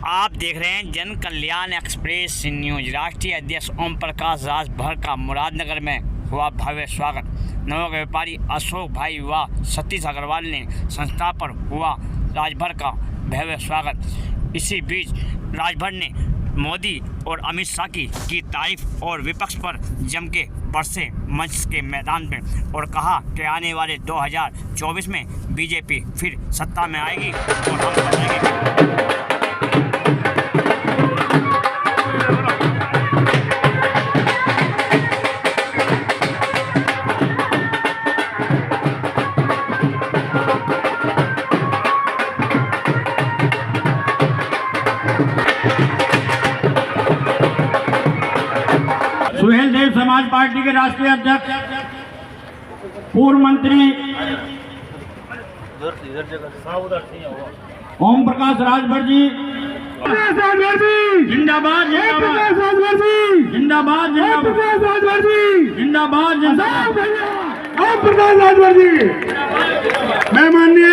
आप देख रहे हैं जन कल्याण एक्सप्रेस न्यूज। राष्ट्रीय अध्यक्ष ओम प्रकाश राजभर का मुरादनगर में हुआ भव्य स्वागत। नव व्यापारी अशोक भाई व सतीश अग्रवाल ने संस्था पर हुआ राजभर का भव्य स्वागत। इसी बीच राजभर ने मोदी और अमित शाह की तारीफ और विपक्ष पर जम के बरसे मंच के मैदान में और कहा कि आने वाले 2024 में बीजेपी फिर सत्ता में आएगी और हम बताएंगे। सुहेल देव समाज पार्टी के राष्ट्रीय अध्यक्ष पूर्व मंत्री ओम प्रकाश राजभर जी जिंदाबाद जिंदाबाद जिंदाबाद जिंदाबाद ओम प्रकाश राजभर जी। मैं माननीय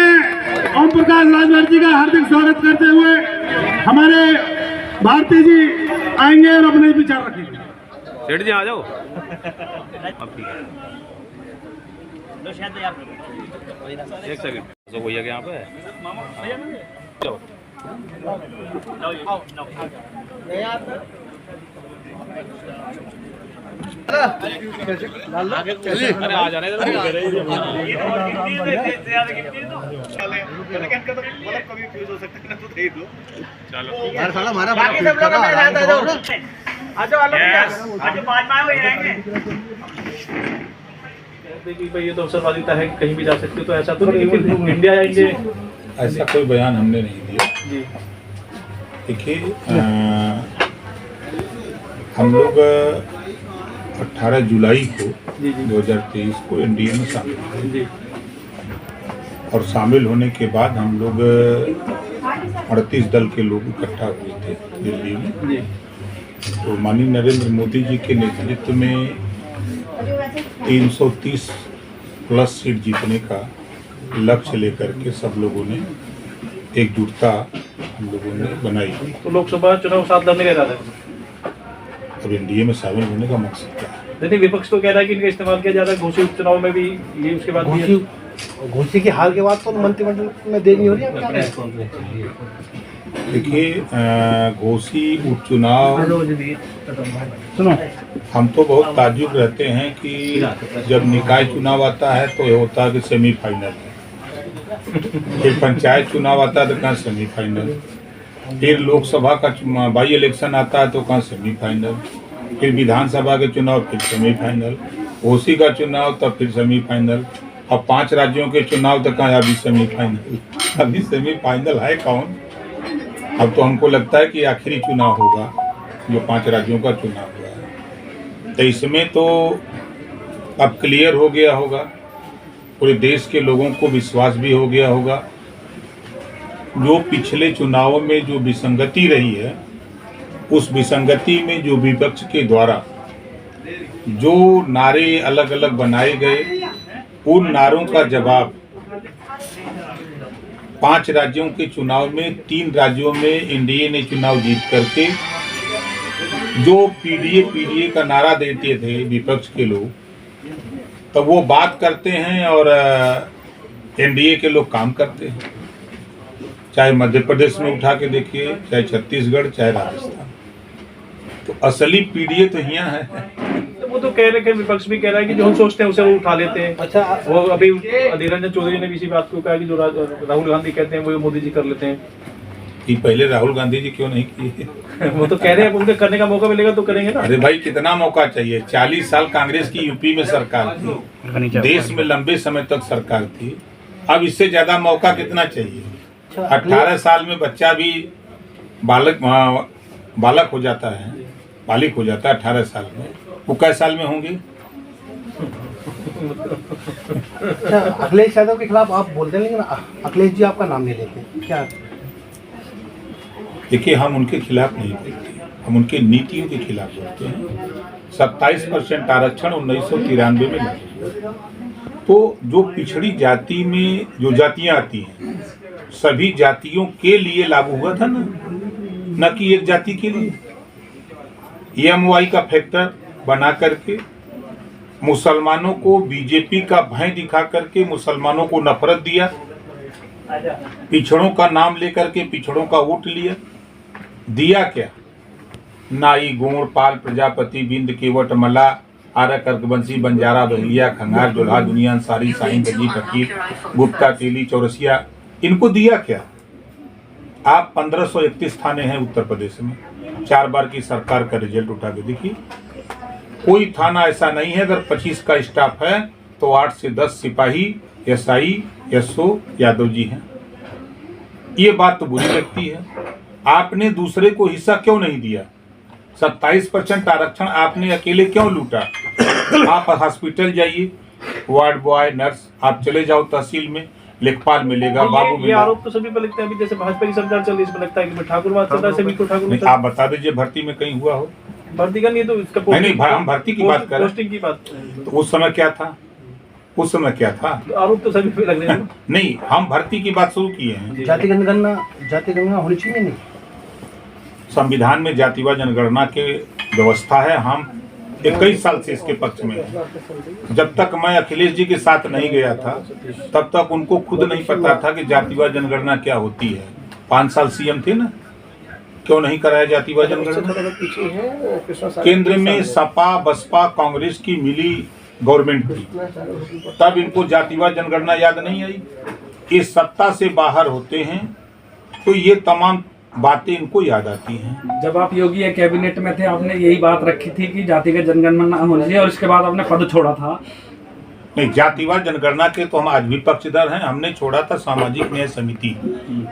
ओम प्रकाश राजभर जी का हार्दिक स्वागत करते हुए हमारे भारती जी आएंगे और अपने विचार रखेंगे। सेठ जी आ जाओ। एक सेकंड तो भैया के यहाँ पे जाओ। अरे आ जाने देखिए ये तो अवसरवादिता है, कहीं भी जा सकते हो, तो ऐसा तो नहीं कि इंडिया जाएंगे, ऐसा कोई बयान हमने नहीं दिया जी। देखिए हम लोग 18 जुलाई को 2023 को एनडीए में शामिल हुए और शामिल होने के बाद हम लोग 38 दल के लोग इकट्ठा हुए थे दिल्ली में। तो माननीय नरेंद्र मोदी जी के नेतृत्व में 330 प्लस सीट जीतने का लक्ष्य लेकर के सब लोगों ने एकजुटता हम लोगों ने बनाई। तो लोकसभा चुनाव साथ लड़ने का इरादा है। अब एनडीए में शामिल होने का मकसद क्या है? देखिए विपक्ष तो कह रहा है कि इनका इस्तेमाल किया जा रहा है घोषित उपचुनाव में भी, ये उसके बाद घोषी की हार के बाद तो मंत्रिमंडल में देरी हो रही है। देखिए घोषी उपचुनाव सुनो, हम तो बहुत ताज्जुब रहते हैं कि जब निकाय चुनाव आता है तो ये होता है कि सेमीफाइनल, फिर पंचायत चुनाव आता है तो कहाँ सेमीफाइनल, फिर लोकसभा का बाई इलेक्शन आता है तो कहाँ सेमीफाइनल, फिर विधानसभा के चुनाव फिर सेमीफाइनल, घोषी का चुनाव तब फिर सेमीफाइनल, अब 5 राज्यों के चुनाव तक कहाँ अभी सेमीफाइनल। अभी सेमीफाइनल है कौन? अब तो हमको लगता है कि आखिरी चुनाव होगा जो 5 राज्यों का चुनाव हुआ है। तो इसमें तो अब क्लियर हो गया होगा, पूरे देश के लोगों को विश्वास भी हो गया होगा। जो पिछले चुनावों में जो विसंगति रही है, उस विसंगति में जो विपक्ष के द्वारा जो नारे अलग अलग बनाए गए, उन नारों का जवाब 5 राज्यों के चुनाव में 3 राज्यों में एनडीए ने चुनाव जीत करके जो पीडीए का नारा देते थे विपक्ष के लोग, तो वो बात करते हैं और एनडीए के लोग काम करते हैं। चाहे मध्य प्रदेश में उठा के देखिए, चाहे छत्तीसगढ़, चाहे राजस्थान, तो असली पीडीए तो यहाँ है। तो वो तो कह रहे हैं, विपक्ष भी कह रहा है कि जो हम सोचते हैं उसे वो उठा लेते हैं। अच्छा, वो अभी अधीर रंजन चौधरी ने भी इसी बात को कहा कि जो राहुल गांधी कहते हैं वो मोदी जी कर लेते हैं। कि पहले राहुल गांधी जी क्यों नहीं किए? वो तो कह रहे हैं उनके करने का मौका मिलेगा तो करेंगे ना। अरे भाई कितना मौका चाहिए? 40 साल कांग्रेस की यूपी में सरकार थी, देश में लंबे समय तक सरकार थी, अब इससे ज्यादा मौका कितना चाहिए? 18 साल में बच्चा भी बालक हो जाता है, बालिक हो जाता है 18 साल में, वो कै साल में होंगे? अच्छा, अखिलेश यादव के खिलाफ आप बोलते हैं, लेकिन अखिलेश जी आपका नाम नहीं लेते क्या? देखिए हम उनके खिलाफ नहीं बोलते, हम उनके नीतियों के खिलाफ बोलते हैं। 27% आरक्षण 1993 में लागू हुआ। तो जो पिछड़ी जाति में जो जातियां आती हैं सभी जातियों के लिए लागू हुआ था ना, न कि एक जाति के लिए। EMOI का फैक्टर बना करके मुसलमानों को बीजेपी का भय दिखा करके मुसलमानों को नफरत दिया, पिछड़ों का नाम लेकर के पिछड़ों का वोट लिया। दिया क्या? नाई, गोंड, पाल, प्रजापति, बिंद, केवट, मला, आरा, कर्कवंशी, बंजारा, बहलिया, खंगार, जोल्हा, दुनिया, अंसारी, साईं, गजी, फकीर, गुप्ता, तेली, चौरसिया, इनको दिया क्या? आप 1531 थाने हैं उत्तर प्रदेश में, 4 बार की सरकार का रिजल्ट उठा के देखिए, कोई थाना ऐसा नहीं है। अगर 25 का स्टाफ है तो 8 से 10 सिपाही, SI, SO यादव जी हैं। ये बात तो बुरी लगती है। आपने दूसरे को हिस्सा क्यों नहीं दिया? 27% आरक्षण आपने अकेले क्यों लूटा? आप हॉस्पिटल जाइए, वार्ड बॉय, नर्स, आप चले जाओ तहसील में, लेखपाल मिलेगा, बाबू ये मिलेगा। आरोप तो सभी पे लगते हैं। अभी जैसे भाजपा की सरकार चल रही है, इसमें लगता है कि ठाकुरवाद चल रहा है, सभी को नहीं, ठाकुर। आप बता दीजिए भर्ती में कहीं हुआ हो? भर्ती का नहीं तो इसका नहीं, हम भर्ती की बात कर रहे हैं। पोस्टिंग की बात। तो उस समय क्या था? उस समय क्या था? आरोप तो सभी पे लग रहे हैं। नहीं, हम भर्ती की बात शुरू किए हैं। जाति जनगणना होनी चाहिए नहीं? संविधान में जातिवाद जनगणना के व्यवस्था है। हम 21 साल से इसके पक्ष में हैं। जब तक मैं अखिलेश जी के साथ नहीं गया था तब तक उनको खुद नहीं पता था कि जातिवाद जनगणना क्या होती है। 5 साल CM थे ना, क्यों नहीं कराया जातिवाद जनगणना? केंद्र में सपा, बसपा, कांग्रेस की मिली गवर्नमेंट थी, तब इनको जातिवाद जनगणना याद नहीं आई। ये सत्ता से बाहर होते हैं तो ये तमाम बातें इनको याद आती हैं। जब आप योगी कैबिनेट में थे, आपने यही बात रखी थी कि जातिगत जनगणना होनी चाहिए, और इसके बाद आपने पद छोड़ा था। नहीं, जातिवाद जनगणना के तो हम आज भी पक्षधर हैं। हमने छोड़ा था सामाजिक न्याय समिति,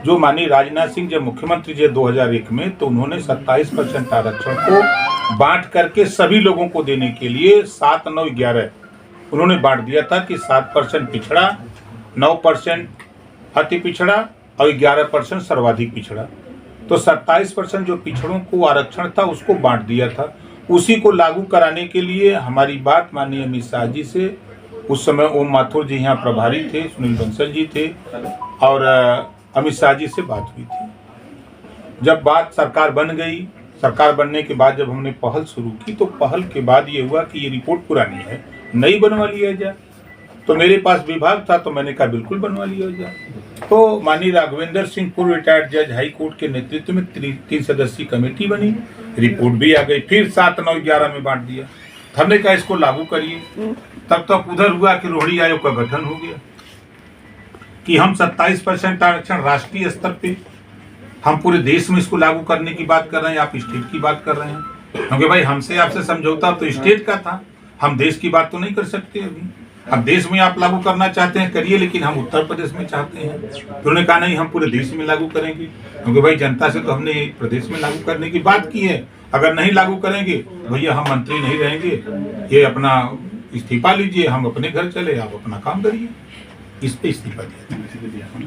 जो माननीय राजनाथ सिंह जब मुख्यमंत्री थे 2001 में, तो उन्होंने 27% आरक्षण को बांट करके सभी लोगों को देने के लिए 7, 9, 11 उन्होंने बांट दिया था कि 7% पिछड़ा, 9% अति पिछड़ा और 11% सर्वाधिक पिछड़ा। तो 27% जो पिछड़ों को आरक्षण था उसको बांट दिया था। उसी को लागू कराने के लिए हमारी बात माननीय अमित शाह जी से, उस समय ओम माथुर जी यहाँ प्रभारी थे, सुनील बंसल जी थे, और अमित शाह जी से बात हुई थी। जब बात सरकार बन गई, सरकार बनने के बाद जब हमने पहल शुरू की, तो पहल के बाद ये हुआ कि ये रिपोर्ट पुरानी है, नई बनवा लिया जाए। तो मेरे पास विभाग था, तो मैंने कहा बिल्कुल बनवा लिया जाए। तो माननीय राघवेंद्र सिंह, पूर्व रिटायर्ड जज हाई कोर्ट के नेतृत्व में 3 सदस्यीय कमेटी बनी, रिपोर्ट भी आ गई, फिर 7, 9, 11 में बांट दिया। हमने कहा इसको लागू करिए। तब तक उधर हुआ कि रोहिणी आयोग का गठन हो गया कि हम 27% आरक्षण राष्ट्रीय स्तर पे, हम पूरे देश में इसको लागू करने की बात कर रहे हैं, आप स्टेट की बात कर रहे हैं। क्योंकि भाई हमसे आपसे समझौता तो स्टेट का था, हम देश की बात तो नहीं कर सकते। अभी अब देश में आप लागू करना चाहते हैं करिए, लेकिन हम उत्तर प्रदेश में चाहते हैं। तो उन्होंने कहा नहीं, हम पूरे देश में लागू करेंगे, क्योंकि भाई जनता से तो हमने प्रदेश में लागू करने की बात की है। अगर नहीं लागू करेंगे भैया हम मंत्री नहीं रहेंगे, ये अपना इस्तीफा लीजिए, हम अपने घर चले, आप अपना काम करिए। इस पे इस्तीफा दिया।